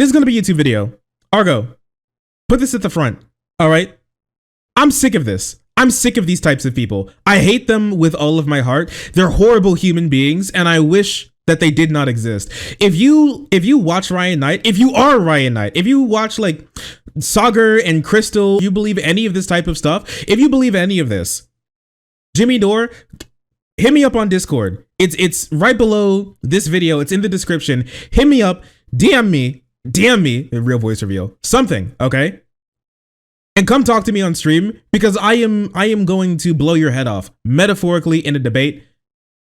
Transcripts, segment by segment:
this is going to be a YouTube video. Argo, put this at the front. All right. I'm sick of this. I'm sick of these types of people. I hate them with all of my heart. They're horrible human beings, and I wish that they did not exist. If you watch Ryan Knight, if you are Ryan Knight, if you watch like Sagar and Crystal, you believe any of this type of stuff, if you believe any of this, Jimmy Dore, hit me up on Discord. It's right below this video. It's in the description. Hit me up, DM me, a real voice reveal, something, okay? And come talk to me on stream, because I am going to blow your head off metaphorically in a debate.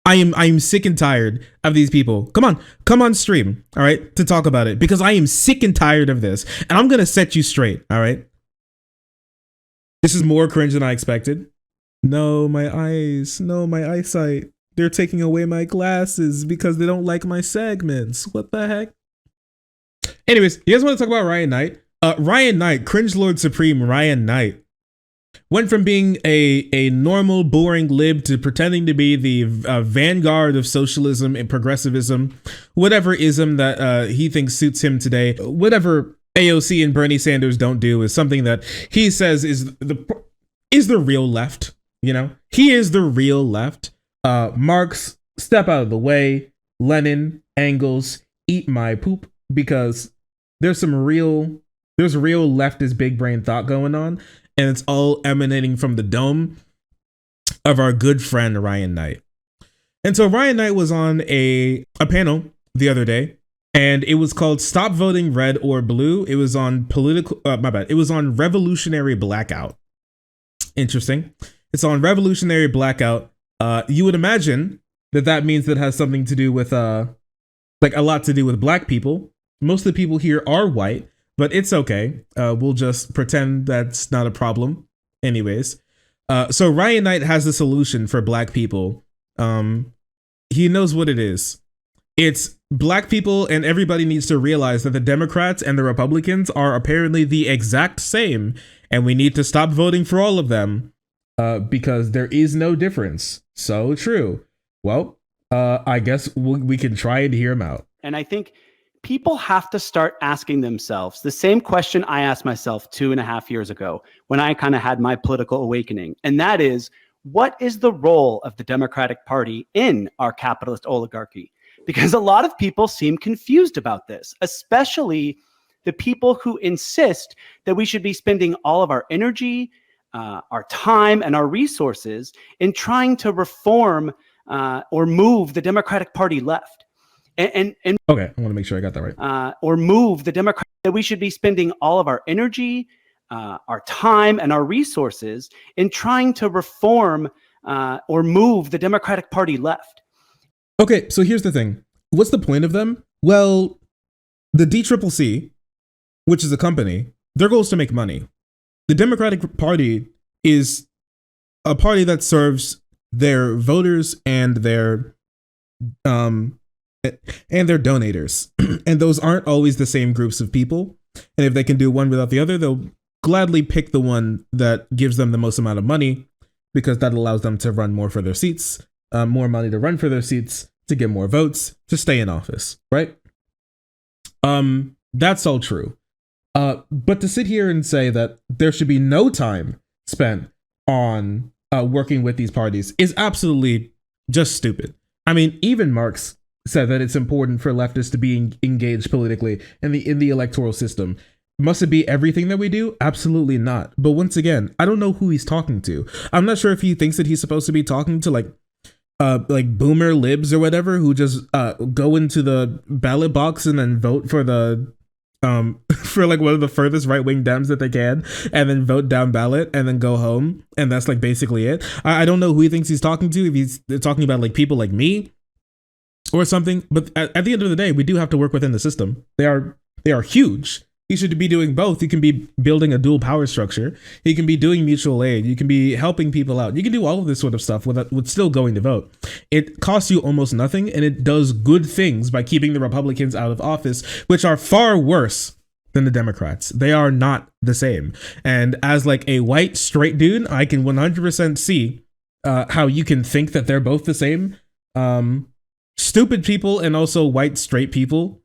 I am sick and tired of these people. Come on stream, all right, to talk about it, because I am sick and tired of this, and I'm gonna set you straight, all right? This is more cringe than I expected. No, my eyes, no, my eyesight. They're taking away my glasses because they don't like my segments. What the heck? Anyways, you guys want to talk about Ryan Knight? Ryan Knight, cringe lord supreme Ryan Knight, went from being a normal, boring lib to pretending to be the vanguard of socialism and progressivism, whatever ism that he thinks suits him today. Whatever AOC and Bernie Sanders don't do is something that he says is the real left. You know, he is the real left. Marx, step out of the way. Lenin, Engels, eat my poop, because there's real leftist big brain thought going on, and it's all emanating from the dome of our good friend Ryan Knight. And so Ryan Knight was on a panel the other day, and it was called Stop Voting Red or Blue. It was on it was on Revolutionary Blackout. Interesting. It's on Revolutionary Blackout. You would imagine that means that has something to do with like a lot to do with black people. Most of the people here are white, but it's okay. We'll just pretend that's not a problem. Anyways, so Ryan Knight has the solution for black people. He knows what it is. It's black people, and everybody needs to realize that the Democrats and the Republicans are apparently the exact same, and we need to stop voting for all of them because there is no difference. So true. Well, I guess we can try and hear him out. And I think people have to start asking themselves the same question I asked myself 2.5 years ago when I kind of had my political awakening. And that is, what is the role of the Democratic Party in our capitalist oligarchy? Because a lot of people seem confused about this, especially the people who insist that we should be spending all of our energy, our time, and our resources in trying to reform or move the Democratic Party left. And okay, I want to make sure I got that right. Or move the Democrat, that we should be spending all of our energy, our time, and our resources in trying to reform or move the Democratic Party left. Okay, so here's the thing. What's the point of them? Well, the DCCC, which is a company, their goal is to make money. The Democratic Party is a party that serves their voters and their donators. And those aren't always the same groups of people. And if they can do one without the other, they'll gladly pick the one that gives them the most amount of money, because that allows them to run more for their seats, more money to run for their seats, to get more votes, to stay in office, right? That's all true. But to sit here and say that there should be no time spent on working with these parties is absolutely just stupid. I mean, even Marx said that it's important for leftists to be engaged politically in the electoral system. Must it be everything that we do? Absolutely not. But once again, I don't know who he's talking to. I'm not sure if he thinks that he's supposed to be talking to like boomer libs or whatever, who just go into the ballot box and then vote for the for like one of the furthest right-wing Dems that they can, and then vote down ballot and then go home, and that's like basically it. I don't know who he thinks he's talking to, if he's talking about like people like me or something. But at the end of the day, we do have to work within the system. They are huge. You should be doing both. You can be building a dual power structure. You can be doing mutual aid. You can be helping people out. You can do all of this sort of stuff with still going to vote. It costs you almost nothing, and it does good things by keeping the Republicans out of office, which are far worse than the Democrats. They are not the same. And as like a white straight dude, I can 100% see how you can think that they're both the same. Stupid people and also white straight people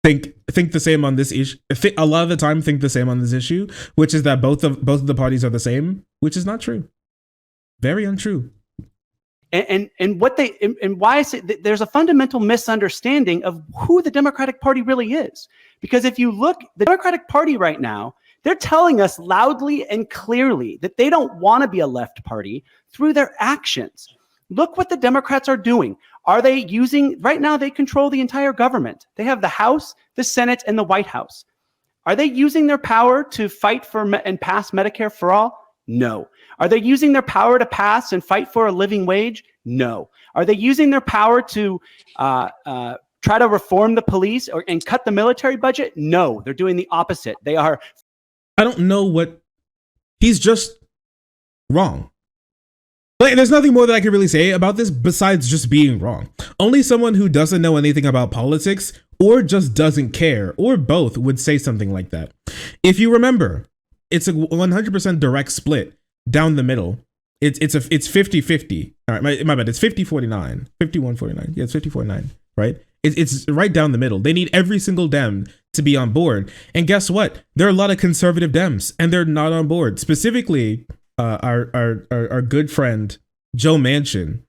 think think the same on this issue. A lot of the time, think the same on this issue, which is that both of the parties are the same, which is not true. Very untrue. And why I say there's a fundamental misunderstanding of who the Democratic Party really is. Because if you look, the Democratic Party right now, they're telling us loudly and clearly that they don't want to be a left party through their actions. Look what the Democrats are doing. Are they using, right now they control the entire government. They have the House, the Senate, and the White House. Are they using their power to fight for and pass Medicare for all? No. Are they using their power to pass and fight for a living wage? No. Are they using their power to try to reform the police and cut the military budget? No. They're doing the opposite. They are. I don't know what. He's just wrong. Like, there's nothing more that I can really say about this besides just being wrong. Only someone who doesn't know anything about politics or just doesn't care, or both, would say something like that. If you remember, it's a 100% direct split down the middle. It's 50-50. All right, my bad. It's 50-49. 51-49. Yeah, it's 50-49, right? It's right down the middle. They need every single Dem to be on board. And guess what? There are a lot of conservative Dems, and they're not on board. Specifically, our good friend Joe Manchin,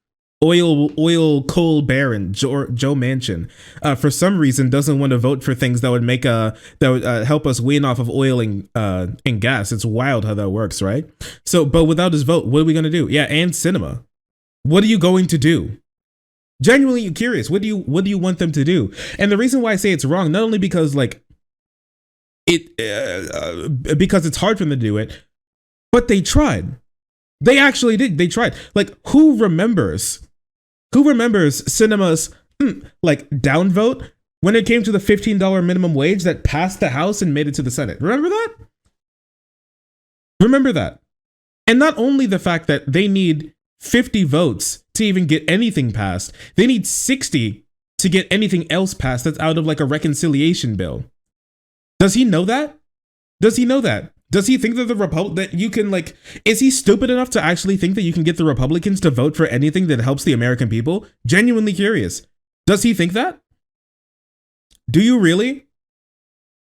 oil coal baron Joe Manchin, for some reason doesn't want to vote for things that would make help us wean off of oil and gas. It's wild how that works, right? So, but without his vote, what are we gonna do? Yeah, and cinema. What are you going to do? Genuinely curious. What do you want them to do? And the reason why I say it's wrong, not only because like because it's hard for them to do it, but they tried. They actually did. They tried. Like, who remembers cinema's like downvote when it came to the $15 minimum wage that passed the House and made it to the Senate? Remember that? Remember that. And not only the fact that they need 50 votes to even get anything passed, they need 60 to get anything else passed that's out of like a reconciliation bill. Does he know that? Does he know that? Does he think that that you can like, is he stupid enough to actually think that you can get the Republicans to vote for anything that helps the American people? Genuinely curious. Does he think that? Do you really?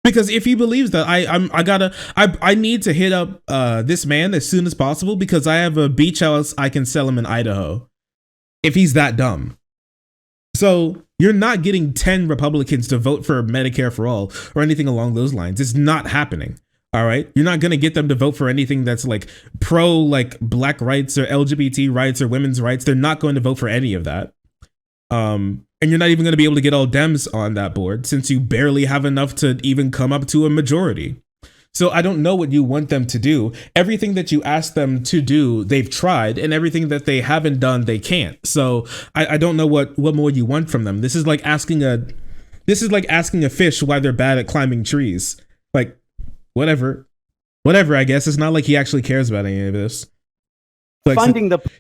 Because if he believes that, I need to hit up this man as soon as possible because I have a beach house I can sell him in Idaho. If he's that dumb. So you're not getting 10 Republicans to vote for Medicare for all or anything along those lines. It's not happening. All right. You're not going to get them to vote for anything that's like pro like black rights or LGBT rights or women's rights. They're not going to vote for any of that. And you're not even going to be able to get all Dems on that board since you barely have enough to even come up to a majority. So I don't know what you want them to do. Everything that you ask them to do, they've tried, and everything that they haven't done, they can't. So I don't know what more you want from them. This is like asking a fish why they're bad at climbing trees. Like, whatever, I guess. It's not like he actually cares about any of this.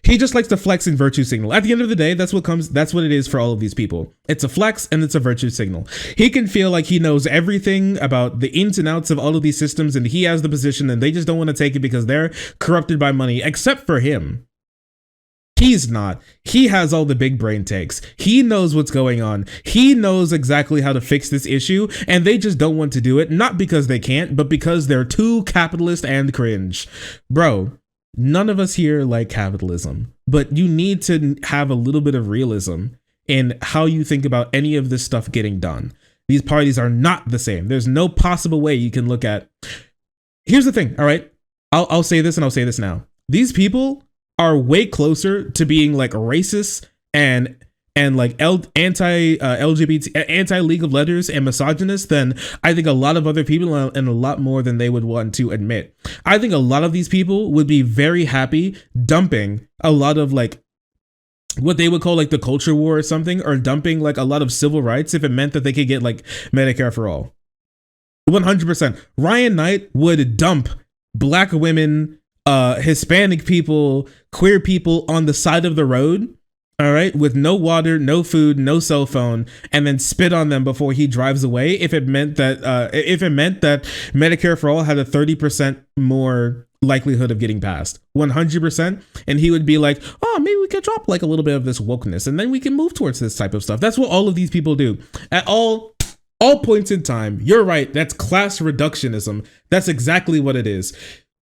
He just likes to flex and virtue signal. At the end of the day, that's what it is for all of these people. It's a flex and it's a virtue signal. He can feel like he knows everything about the ins and outs of all of these systems and he has the position and they just don't want to take it because they're corrupted by money, except for him. He's not. He has all the big brain takes. He knows what's going on. He knows exactly how to fix this issue, and they just don't want to do it, not because they can't, but because they're too capitalist and cringe. Bro, none of us here like capitalism, but you need to have a little bit of realism in how you think about any of this stuff getting done. These parties are not the same. There's no possible way you can look at. Here's the thing, all right? I'll say this and I'll say this now. These people are way closer to being like racist and like anti-LGBT, anti-League of Letters and misogynist than I think a lot of other people, and a lot more than they would want to admit. I think a lot of these people would be very happy dumping a lot of like what they would call like the culture war or something, or dumping like a lot of civil rights if it meant that they could get like Medicare for all. 100%. Ryan Knight would dump black women, Hispanic people, queer people on the side of the road, all right, with no water, no food, no cell phone, and then spit on them before he drives away if it meant that Medicare for all had a 30% more likelihood of getting passed. 100%. And he would be like, oh, maybe we could drop like a little bit of this wokeness and then we can move towards this type of stuff. That's what all of these people do. All all points in time. You're right. That's class reductionism. That's exactly what it is.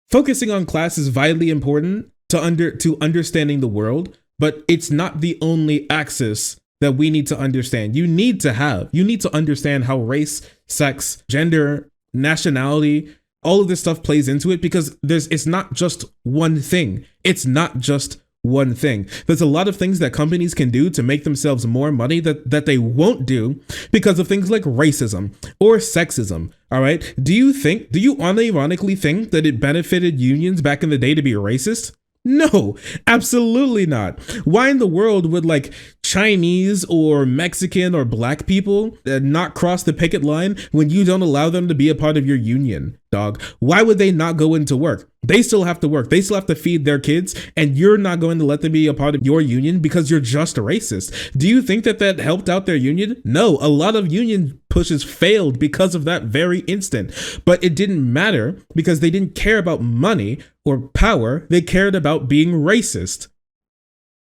Focusing on class is vitally important to understanding the world, but it's not the only axis that we need to understand. You need to understand how race, sex, gender, nationality, all of this stuff plays into it, because it's not just one thing. It's not just one thing. There's a lot of things that companies can do to make themselves more money that they won't do because of things like racism or sexism. All right. Do you unironically think that it benefited unions back in the day to be racist? No, absolutely not. Why in the world would like Chinese or Mexican or black people not cross the picket line when you don't allow them to be a part of your union, dog? Why would they not go into work? They still have to work. They still have to feed their kids, and you're not going to let them be a part of your union because you're just racist. Do you think that helped out their union? No, a lot of union pushes failed because of that very instant. But it didn't matter because they didn't care about money or power. They cared about being racist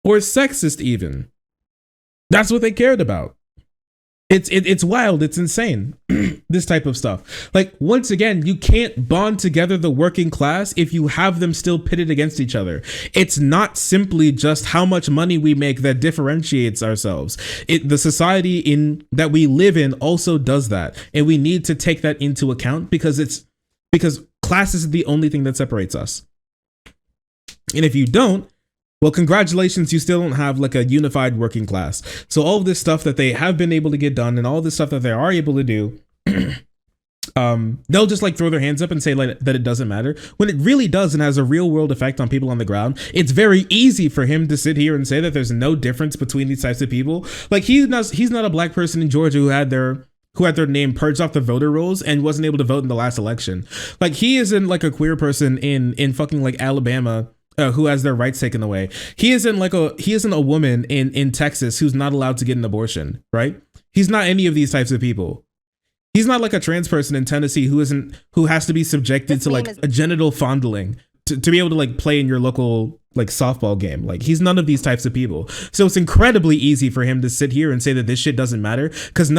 or sexist even. That's what they cared about. It's wild. It's insane. This type of stuff. Like, once again, you can't bond together the working class if you have them still pitted against each other. It's not simply just how much money we make that differentiates ourselves. The society that we live in also does that, and we need to take that into account because class is the only thing that separates us. And if you don't, well, congratulations, you still don't have like a unified working class. So all of this stuff that they have been able to get done and all this stuff that they are able to do, they'll just like throw their hands up and say like that it doesn't matter, when it really does and has a real world effect on people on the ground. It's very easy for him to sit here and say that there's no difference between these types of people. Like he's not a black person in Georgia who had their name purged off the voter rolls and wasn't able to vote in the last election. Like he isn't like a queer person in fucking like Alabama who has their rights taken away. He isn't a woman in Texas who's not allowed to get an abortion, right? He's not any of these types of people. He's not like a trans person in Tennessee who has to be subjected to like a genital fondling to be able to like play in your local like softball game. Like he's none of these types of people. So it's incredibly easy for him to sit here and say that this shit doesn't matter because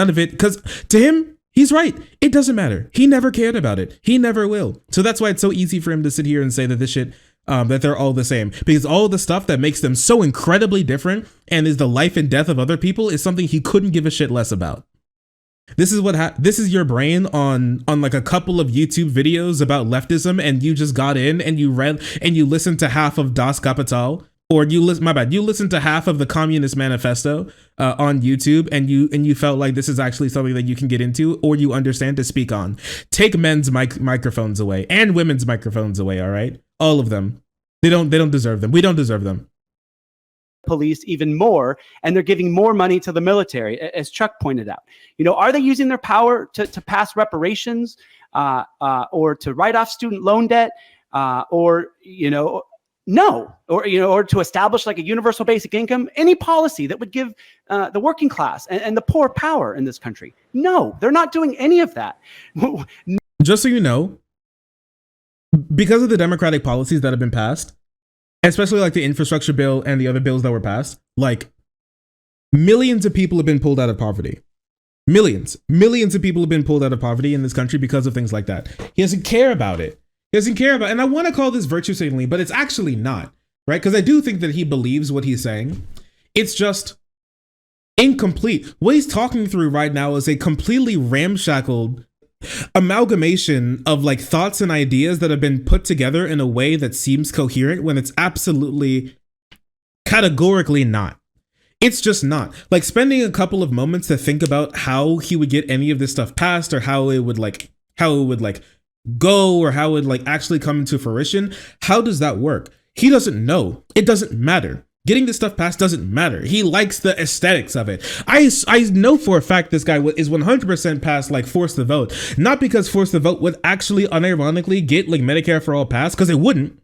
to him, he's right. It doesn't matter. He never cared about it. He never will. So that's why it's so easy for him to sit here and say that this shit, that they're all the same, because all the stuff that makes them so incredibly different and is the life and death of other people is something he couldn't give a shit less about. This is your brain on like a couple of YouTube videos about leftism, and you just got in and you read and you listened to half of Das Kapital, or you listened to half of the Communist Manifesto on YouTube, and you felt like this is actually something that you can get into or you understand to speak on. Take men's microphones away and women's microphones away. All right, all of them. They don't deserve them. We don't deserve them. Police even more, and they're giving more money to the military, as Chuck pointed out. Are they using their power to pass reparations or to write off student loan debt or no, or to establish like a universal basic income, any policy that would give the working class and the poor power in this country? No, they're not doing any of that. Just so you know, because of the Democratic policies that have been passed, especially like the infrastructure bill and the other bills that were passed, like millions of people have been pulled out of poverty. Millions of people have been pulled out of poverty in this country because of things like that. He doesn't care about it. And I want to call this virtue signaling, but it's actually not, right? Because I do think that he believes what he's saying. It's just incomplete. What he's talking through right now is a completely ramshackled amalgamation of like thoughts and ideas that have been put together in a way that seems coherent when it's absolutely categorically not. It's just not. Like spending a couple of moments to think about how he would get any of this stuff passed, or how it would go, or how it would like actually come into fruition. How does that work? He doesn't know. It doesn't matter. Getting this stuff passed doesn't matter. He likes the aesthetics of it. I know for a fact this guy is 100% past like Force the Vote. Not because Force the Vote would actually unironically get like Medicare for All passed, because it wouldn't.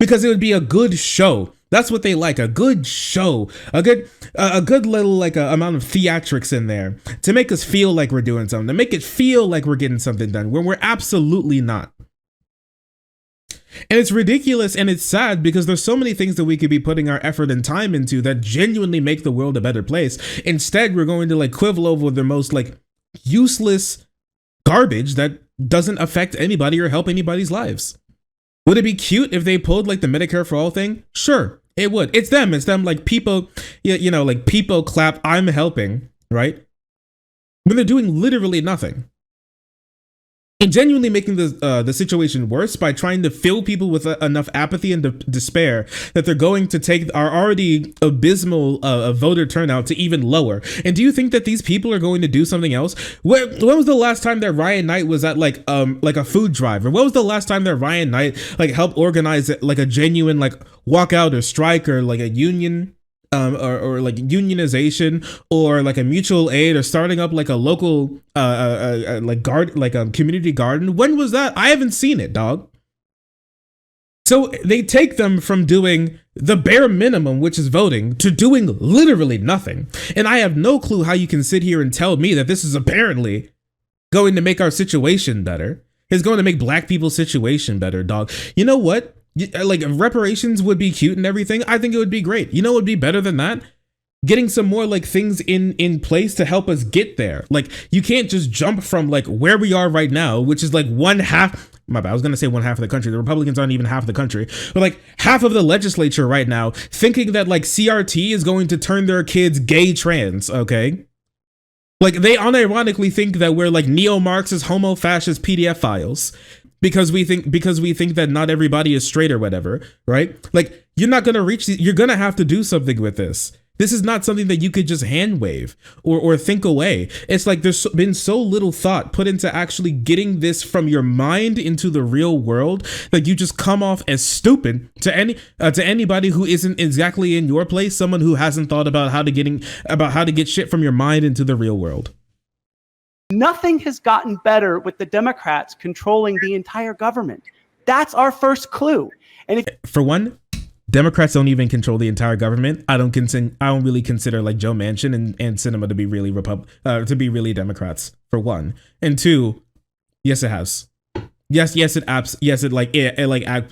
Because it would be a good show. That's what they like, a good show, a good little like amount of theatrics in there to make us feel like we're doing something, to make it feel like we're getting something done when we're absolutely not. And it's ridiculous and it's sad because there's so many things that we could be putting our effort and time into that genuinely make the world a better place. Instead, we're going to like quibble over the most like useless garbage that doesn't affect anybody or help anybody's lives. Would it be cute if they pulled like the Medicare for all thing? Sure, it would. It's them. It's them. Like people, like people clap. I'm helping, right? When they're doing literally nothing. And genuinely making the situation worse by trying to fill people with enough apathy and despair that they're going to take our already abysmal voter turnout to even lower. And do you think that these people are going to do something else? When was the last time that Ryan Knight was at like a food drive? Or when was the last time that Ryan Knight like helped organize like a genuine like walkout or strike or like a union? Or like unionization or like a mutual aid or starting up like a local like a community garden. When was that? I haven't seen it, dog. So they take them from doing the bare minimum, which is voting, to doing literally nothing. And I have no clue how you can sit here and tell me that this is apparently going to make our situation better. It's going to make black people's situation better, dog. You know what? Like reparations would be cute and everything. I think it would be great. You know what would be better than that? Getting some more like things in place to help us get there. Like you can't just jump from like where we are right now, which is like one half. My bad. I was gonna say one half of the country. The Republicans aren't even half of the country, but like half of the legislature right now, thinking that like CRT is going to turn their kids gay trans. Okay. Like they unironically think that we're like neo-Marxist, homo-fascist PDF files. Because we think that not everybody is straight or whatever, right? Like you're not gonna reach. You're gonna have to do something with this. This is not something that you could just hand wave or think away. It's like there's been so little thought put into actually getting this from your mind into the real world that you just come off as stupid to anybody who isn't exactly in your place. Someone who hasn't thought about how to get shit from your mind into the real world. Nothing has gotten better with the Democrats controlling the entire government. That's our first clue. And for one, Democrats don't even control the entire government. I don't really consider like Joe Manchin and Sinema to be really Democrats. For one, and two, yes, it has. It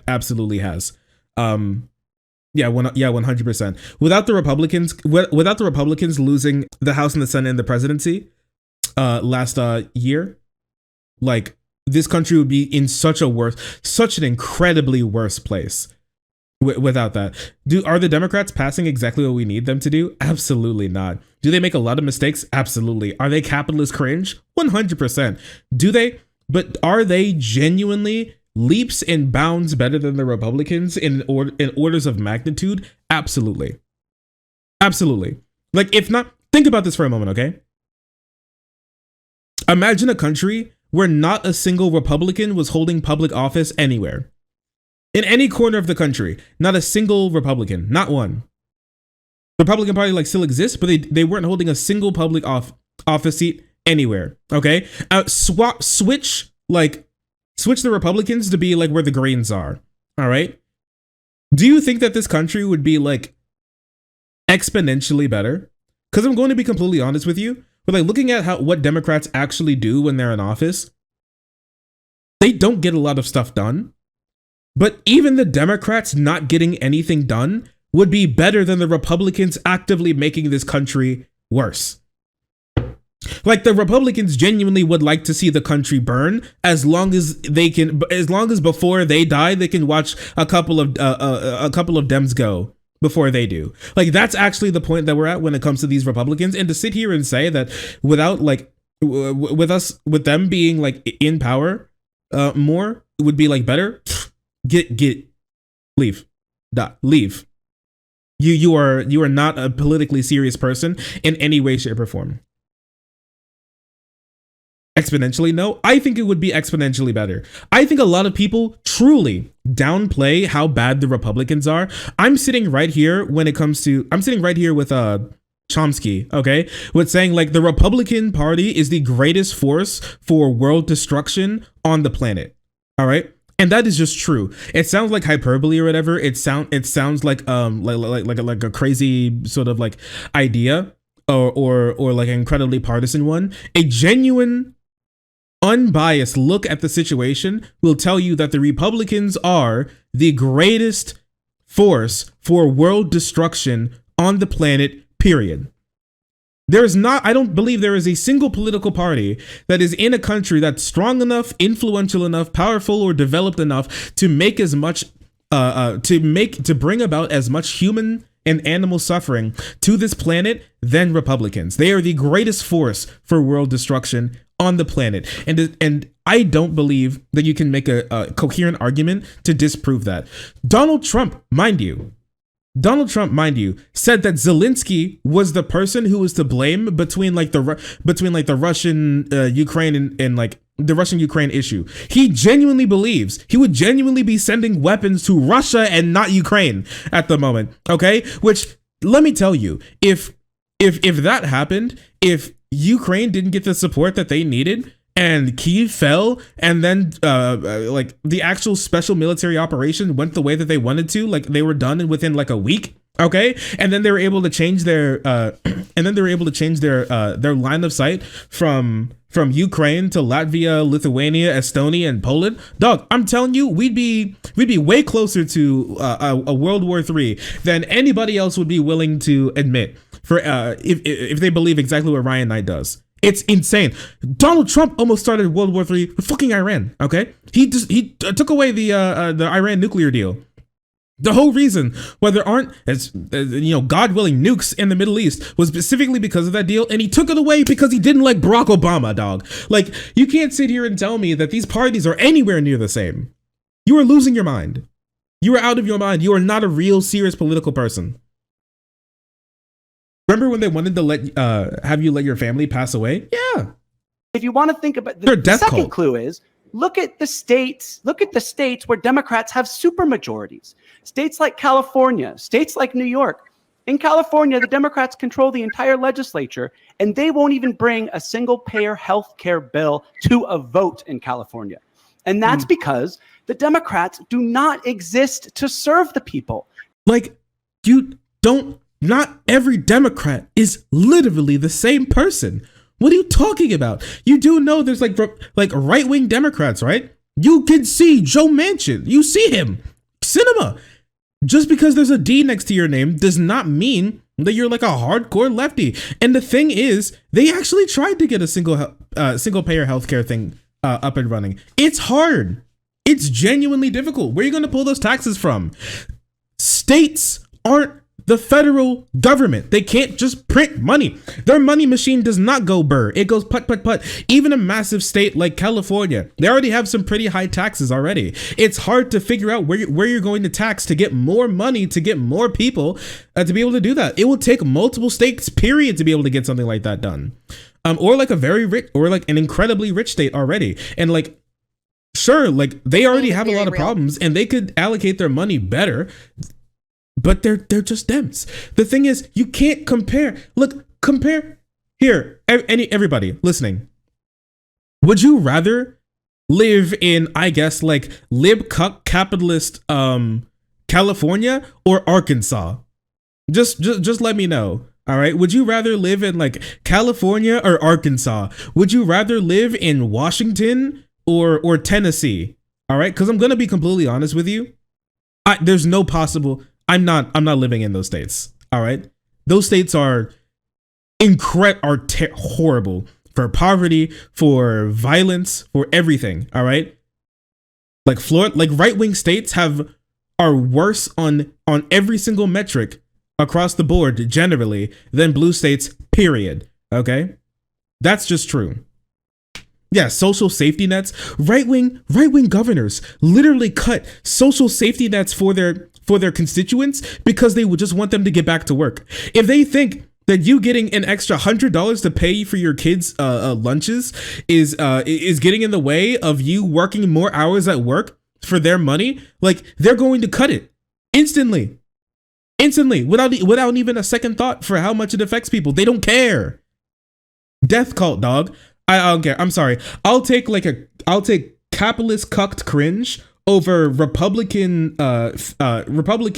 absolutely has. 100%. Without the Republicans losing the House and the Senate and the presidency last year, like this country would be in such an incredibly worse place without that. Are the Democrats passing exactly what we need them to do? Absolutely not. Do they make a lot of mistakes? Absolutely. Are they capitalist cringe? 100%. But are they genuinely leaps and bounds better than the Republicans in orders of magnitude? Absolutely. Like if not, think about this for a moment, okay? Imagine a country where not a single Republican was holding public office anywhere. In any corner of the country, not a single Republican, not one. The Republican Party like still exists, but they weren't holding a single public office seat anywhere. Okay, switch the Republicans to be like where the Greens are. All right. Do you think that this country would be like exponentially better? Because I'm going to be completely honest with you. But like looking at what Democrats actually do when they're in office, they don't get a lot of stuff done. But even the Democrats not getting anything done would be better than the Republicans actively making this country worse. Like the Republicans genuinely would like to see the country burn as long as before they die, they can watch a couple of Dems go before they do. Like that's actually the point that we're at when it comes to these Republicans. And to sit here and say that without like with them being like in power more would be like better, leave. You are not a politically serious person in any way, shape, or form. Exponentially, no. I think it would be exponentially better. I think a lot of people truly downplay how bad the Republicans are. I'm sitting right here with Chomsky, okay, with saying like the Republican Party is the greatest force for world destruction on the planet. All right. And that is just true. It sounds like hyperbole or whatever. It sounds like like a crazy sort of like idea or like an incredibly partisan one. A genuine unbiased look at the situation will tell you that the Republicans are the greatest force for world destruction on the planet, period. There's not, I don't believe there is a single political party that is in a country that's strong enough, influential enough, powerful, or developed enough to make as much, to bring about as much human and animal suffering to this planet than Republicans. They are the greatest force for world destruction on the planet. And I don't believe that you can make a coherent argument to disprove that. Donald Trump, mind you, said that Zelensky was the person who was to blame between the Russian Ukraine and like the Russian Ukraine issue. He would genuinely be sending weapons to Russia and not Ukraine at the moment. Okay, which let me tell you, if that happened, if Ukraine didn't get the support that they needed, and Kyiv fell, and then like the actual special military operation went the way that they wanted to, like they were done within like a week, okay, and then they were able to change their their line of sight from Ukraine to Latvia, Lithuania, Estonia, and Poland. Dog, I'm telling you, we'd be way closer to a World War III than anybody else would be willing to admit. For if they believe exactly what Ryan Knight does. It's insane. Donald Trump almost started World War III with fucking Iran. Okay, he took away the Iran nuclear deal. The whole reason why there aren't, as God willing, nukes in the Middle East was specifically because of that deal, and he took it away because he didn't like Barack Obama. Dog, like you can't sit here and tell me that these parties are anywhere near the same. You are losing your mind. You are out of your mind. You are not a real serious political person. Remember when they wanted to have you let your family pass away? Yeah. If you want to think about the second clue is look at the states where Democrats have super majorities. States like California, states like New York. In California, the Democrats control the entire legislature, and they won't even bring a single-payer health care bill to a vote in California. And that's because the Democrats do not exist to serve the people. Like, not every Democrat is literally the same person. What are you talking about? You do know there's like right-wing Democrats, right? You can see Joe Manchin. You see him. Cinema. Just because there's a D next to your name does not mean that you're like a hardcore lefty. And the thing is, they actually tried to get a single-payer healthcare thing up and running. It's hard. It's genuinely difficult. Where are you going to pull those taxes from? States aren't the federal government. They can't just print money. Their money machine does not go burr. It goes put, put, put. Even a massive state like California, they already have some pretty high taxes already. It's hard to figure out where you're going to tax to get more money, to get more people to be able to do that. It will take multiple states, period, to be able to get something like that done. Or like a very rich, or like an incredibly rich state already. And like, sure, like they already have a lot of problems and they could allocate their money better. But they're just Dems. The thing is, you can't compare. Look, compare here. Everybody listening. Would you rather live in, I guess, like lib cuck capitalist California or Arkansas? Just let me know. All right. Would you rather live in like California or Arkansas? Would you rather live in Washington or Tennessee? All right. Because I'm gonna be completely honest with you. There's no possible. I'm not living in those states. All right. Those states are horrible for poverty, for violence, for everything. All right. Like Florida, like right-wing states are worse on every single metric across the board generally than blue states, period. Okay. That's just true. Yeah, social safety nets. Right-wing governors literally cut social safety nets for their constituents because they would just want them to get back to work. If they think that you getting an extra $100 to pay for your kids' lunches is getting in the way of you working more hours at work for their money, like they're going to cut it instantly, without even a second thought for how much it affects people. They don't care. Death cult, dog. I don't care. I'm sorry. I'll take capitalist cucked cringe over Republican QAnon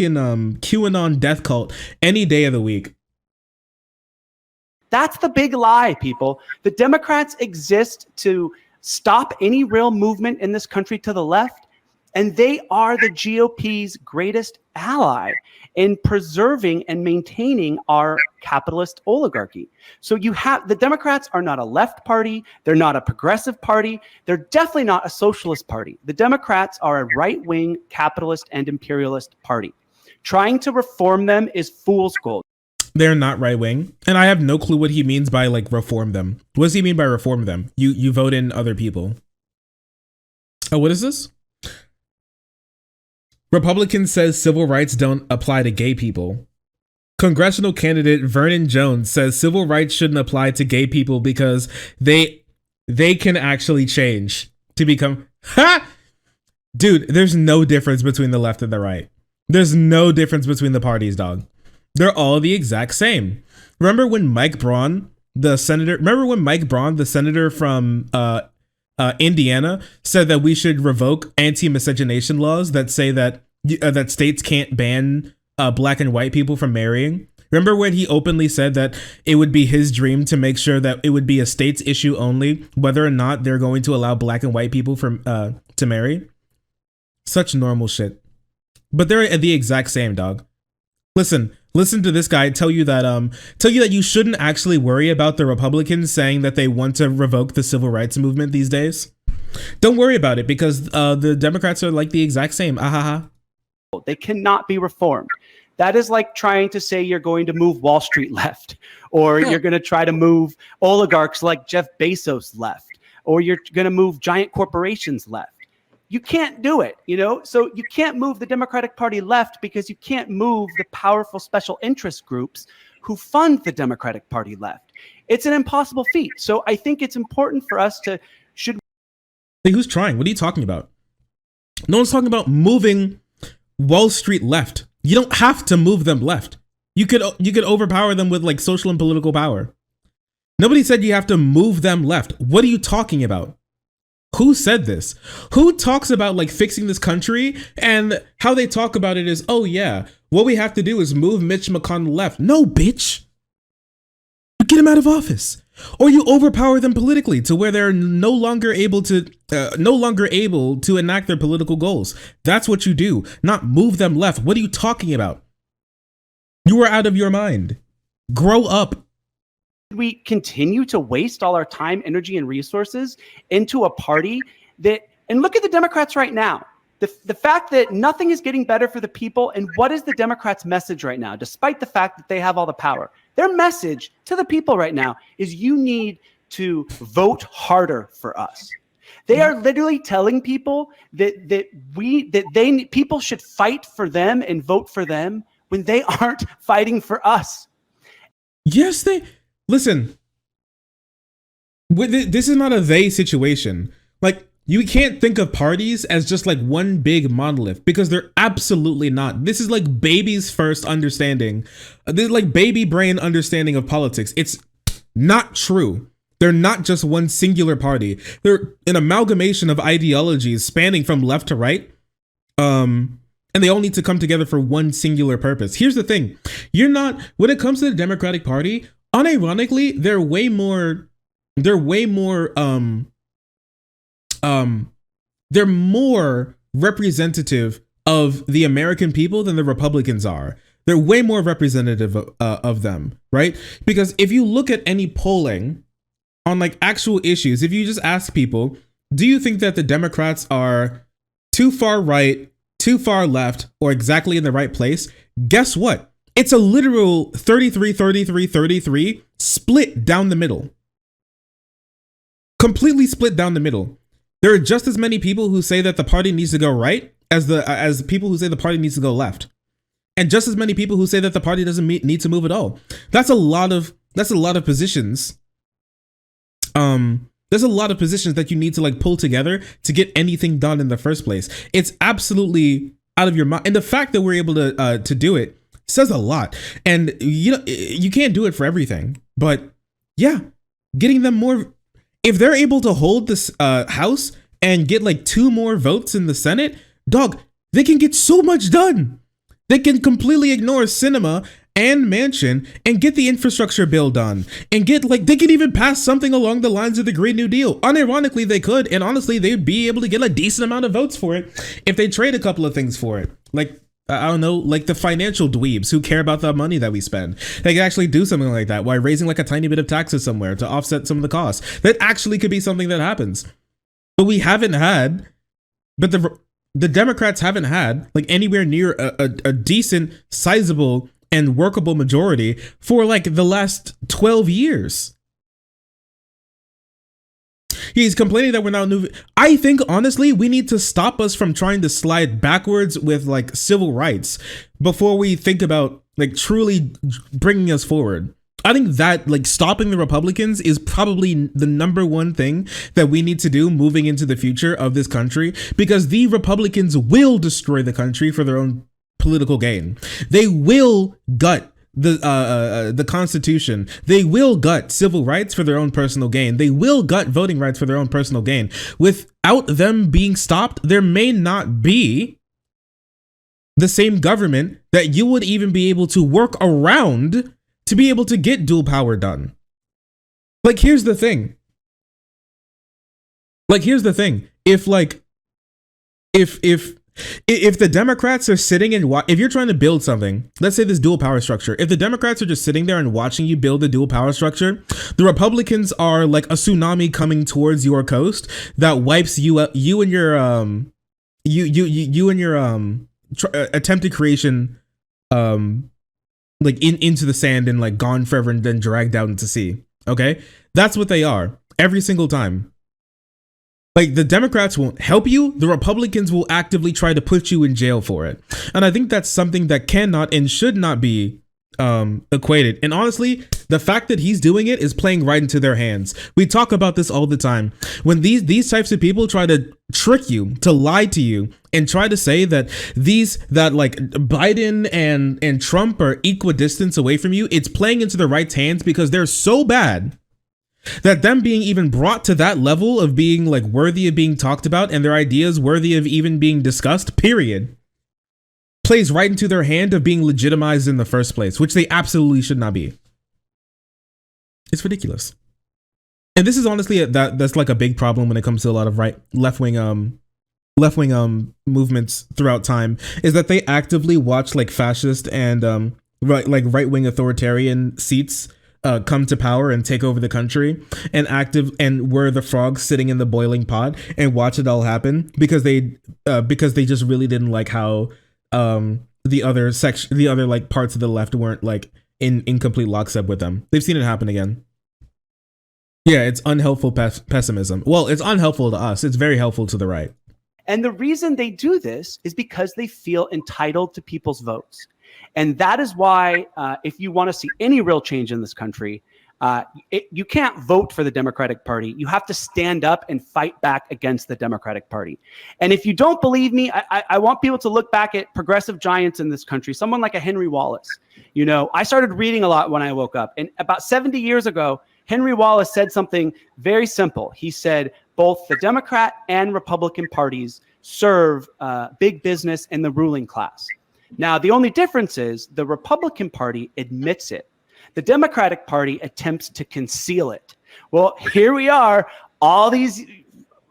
death cult any day of the week. That's the big lie, people. The Democrats exist to stop any real movement in this country to the left, And they are the GOP's greatest ally in preserving and maintaining our capitalist oligarchy. So you have the Democrats are not a left party. They're not a progressive party. They're definitely not a socialist party. The Democrats are a right-wing capitalist and imperialist party. Trying to reform them is fool's gold. They're not right wing, and I have no clue what he means by like reform them. What does he mean by reform them? You vote in other people. Oh, what is this? Republican says civil rights don't apply to gay people. Congressional candidate Vernon Jones says civil rights shouldn't apply to gay people because they can actually change to become. Ha! Dude, there's no difference between the left and the right. There's no difference between the parties, dog. They're all the exact same. Remember when Mike Braun, the senator from Indiana, said that we should revoke anti-miscegenation laws that say that that states can't ban black and white people from marrying? Remember when he openly said that it would be his dream to make sure that it would be a state's issue only whether or not they're going to allow black and white people from to marry? Such normal shit. But they're the exact same, dog. Listen to this guy tell you that you shouldn't actually worry about the Republicans saying that they want to revoke the civil rights movement these days. Don't worry about it because the Democrats are like the exact same. Ahaha. They cannot be reformed. That is like trying to say you're going to move Wall Street left, or you're going to try to move oligarchs like Jeff Bezos left, or you're going to move giant corporations left. You can't do it, you know? So you can't move the Democratic Party left because you can't move the powerful special interest groups who fund the Democratic Party left. It's an impossible feat. So I think it's important for us to, Hey, who's trying? What are you talking about? No one's talking about moving Wall Street left. You don't have to move them left. You could overpower them with like social and political power. Nobody said you have to move them left. What are you talking about? Who said this? Who talks about like fixing this country and how they talk about it is, oh yeah, what we have to do is move Mitch McConnell left. No, bitch. You get him out of office, or you overpower them politically to where they're no longer able to enact their political goals. That's what you do, not move them left. What are you talking about? You are out of your mind. Grow up. We continue to waste all our time, energy, and resources into a party that, and look at the Democrats right now. The fact that nothing is getting better for the people, and what is the Democrats' message right now, despite the fact that they have all the power? Their message to the people right now is you need to vote harder for us. They are literally telling people that people should fight for them and vote for them when they aren't fighting for us. Yes, listen, this is not a they situation. Like, you can't think of parties as just like one big monolith because they're absolutely not. This is like baby's first understanding. This is like baby brain understanding of politics. It's not true. They're not just one singular party. They're an amalgamation of ideologies spanning from left to right. And they all need to come together for one singular purpose. Here's the thing. When it comes to the Democratic Party, unironically, they're more representative of the American people than the Republicans are. They're way more representative of them, right? Because if you look at any polling on like actual issues, if you just ask people, do you think that the Democrats are too far right, too far left, or exactly in the right place? Guess what? It's a literal 33, 33, 33 split down the middle. Completely split down the middle. There are just as many people who say that the party needs to go right as people who say the party needs to go left. And just as many people who say that the party doesn't need to move at all. That's a lot of positions. There's a lot of positions that you need to like pull together to get anything done in the first place. It's absolutely out of your mind. And the fact that we're able to do it says a lot. And you can't do it for everything, but yeah, getting them more, if they're able to hold this House and get like 2 more votes in the Senate, dog, they can get so much done. They can completely ignore cinema and Manchin and get the infrastructure bill done and get like they could even pass something along the lines of the Green New Deal. Unironically, they could, and honestly, they'd be able to get a decent amount of votes for it if they trade a couple of things for it. Like, I don't know, like the financial dweebs who care about the money that we spend. They could actually do something like that while raising like a tiny bit of taxes somewhere to offset some of the costs. That actually could be something that happens. But we haven't had, but the Democrats haven't had like anywhere near a decent, sizable, and workable majority for like the last 12 years. He's complaining that we're not moving. I think honestly, we need to stop us from trying to slide backwards with like civil rights before we think about like truly bringing us forward. I think that like stopping the Republicans is probably the number one thing that we need to do moving into the future of this country, because the Republicans will destroy the country for their own political gain. They will gut the Constitution. They will gut civil rights for their own personal gain. They will gut voting rights for their own personal gain. Without them being stopped, there may not be the same government that you would even be able to work around to be able to get dual power done. Like, here's the thing. If the Democrats are sitting and if you're trying to build something, let's say this dual power structure, if the Democrats are just sitting there and watching you build the dual power structure, the Republicans are like a tsunami coming towards your coast that wipes you and your attempted creation like into the sand and like gone forever and then dragged out into sea. Okay, that's what they are every single time. Like, the Democrats won't help you. The Republicans will actively try to put you in jail for it. And I think that's something that cannot and should not be equated. And honestly, the fact that he's doing it is playing right into their hands. We talk about this all the time. When these types of people try to trick you, to lie to you, and try to say that like Biden and Trump are equidistant away from you, it's playing into the right's hands because they're so bad that them being even brought to that level of being like worthy of being talked about and their ideas worthy of even being discussed, period, plays right into their hand of being legitimized in the first place, which they absolutely should not be. It's ridiculous. And this is honestly that's like a big problem when it comes to a lot of left-wing movements throughout time, is that they actively watch like fascist and right-wing authoritarian seats come to power and take over the country, and were the frogs sitting in the boiling pot and watch it all happen because they just really didn't like how the other like parts of the left weren't like in complete lockstep with them. They've seen it happen again. Yeah, it's unhelpful pessimism. Well, it's unhelpful to us. It's very helpful to the right. And the reason they do this is because they feel entitled to people's votes. And that is why, if you want to see any real change in this country, you can't vote for the Democratic Party. You have to stand up and fight back against the Democratic Party. And if you don't believe me, I want people to look back at progressive giants in this country, someone like a Henry Wallace. You know, I started reading a lot when I woke up. And about 70 years ago, Henry Wallace said something very simple. He said, both the Democrat and Republican parties serve big business and the ruling class. Now, the only difference is the Republican Party admits it. The Democratic Party attempts to conceal it. Well, here we are, all these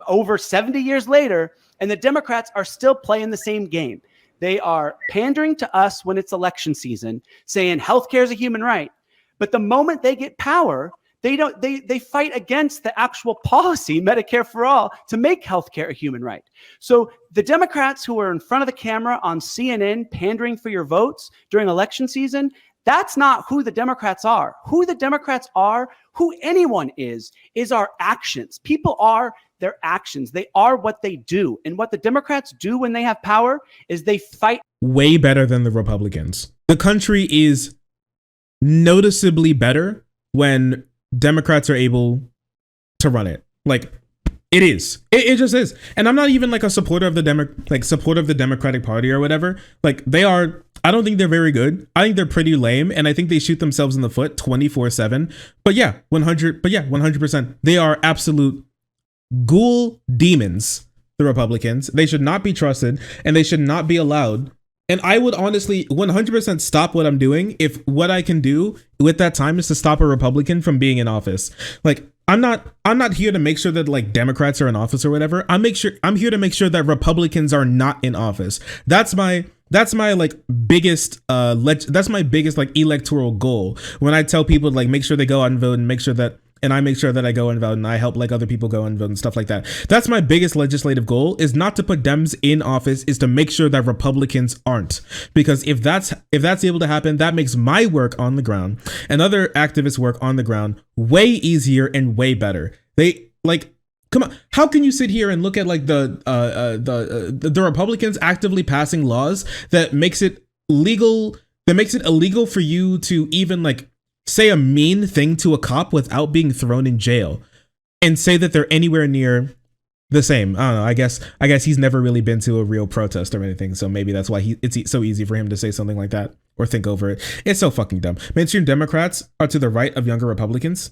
over 70 years later, and the Democrats are still playing the same game. They are pandering to us when it's election season, saying healthcare is a human right. But the moment they get power, they fight against the actual policy, Medicare for all, to make healthcare a human right. So the Democrats who are in front of the camera on CNN pandering for your votes during election season, that's not who the Democrats are. Who the Democrats are, who anyone is our actions. People are their actions. They are what they do. And what the Democrats do when they have power is they fight. Way better than the Republicans. The country is noticeably better when Democrats are able to run it. Like, it is. It just is. And I'm not even like a supporter of the Democratic Party or whatever. Like, they are. I don't think they're very good. I think they're pretty lame, and I think they shoot themselves in the foot 24/7. But yeah, 100%. They are absolute ghoul demons. The Republicans. They should not be trusted, and they should not be allowed. And I would honestly 100% stop what I'm doing if what I can do with that time is to stop a Republican from being in office. Like I'm not here to make sure that like Democrats are in office or whatever. I'm here to make sure that Republicans are not in office. That's my like biggest that's my biggest like electoral goal. When I tell people like make sure they go out and vote and make sure that and I make sure that I go and vote and I help like other people go and vote and stuff like that. That's my biggest legislative goal, is not to put Dems in office, is to make sure that Republicans aren't. Because if that's able to happen, that makes my work on the ground and other activists' work on the ground way easier and way better. They like come on, how can you sit here and look at like the Republicans actively passing laws that makes it legal for you to even like say a mean thing to a cop without being thrown in jail, and say that they're anywhere near the same? I don't know. I guess he's never really been to a real protest or anything, so maybe that's why it's so easy for him to say something like that or think over it. It's so fucking dumb. Mainstream Democrats are to the right of younger Republicans.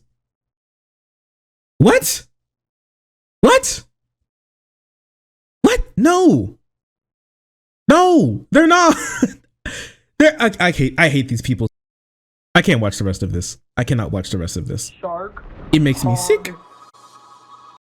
What? What? What? No, they're not. I hate these people. I can't watch the rest of this. I cannot watch the rest of this. It makes me sick.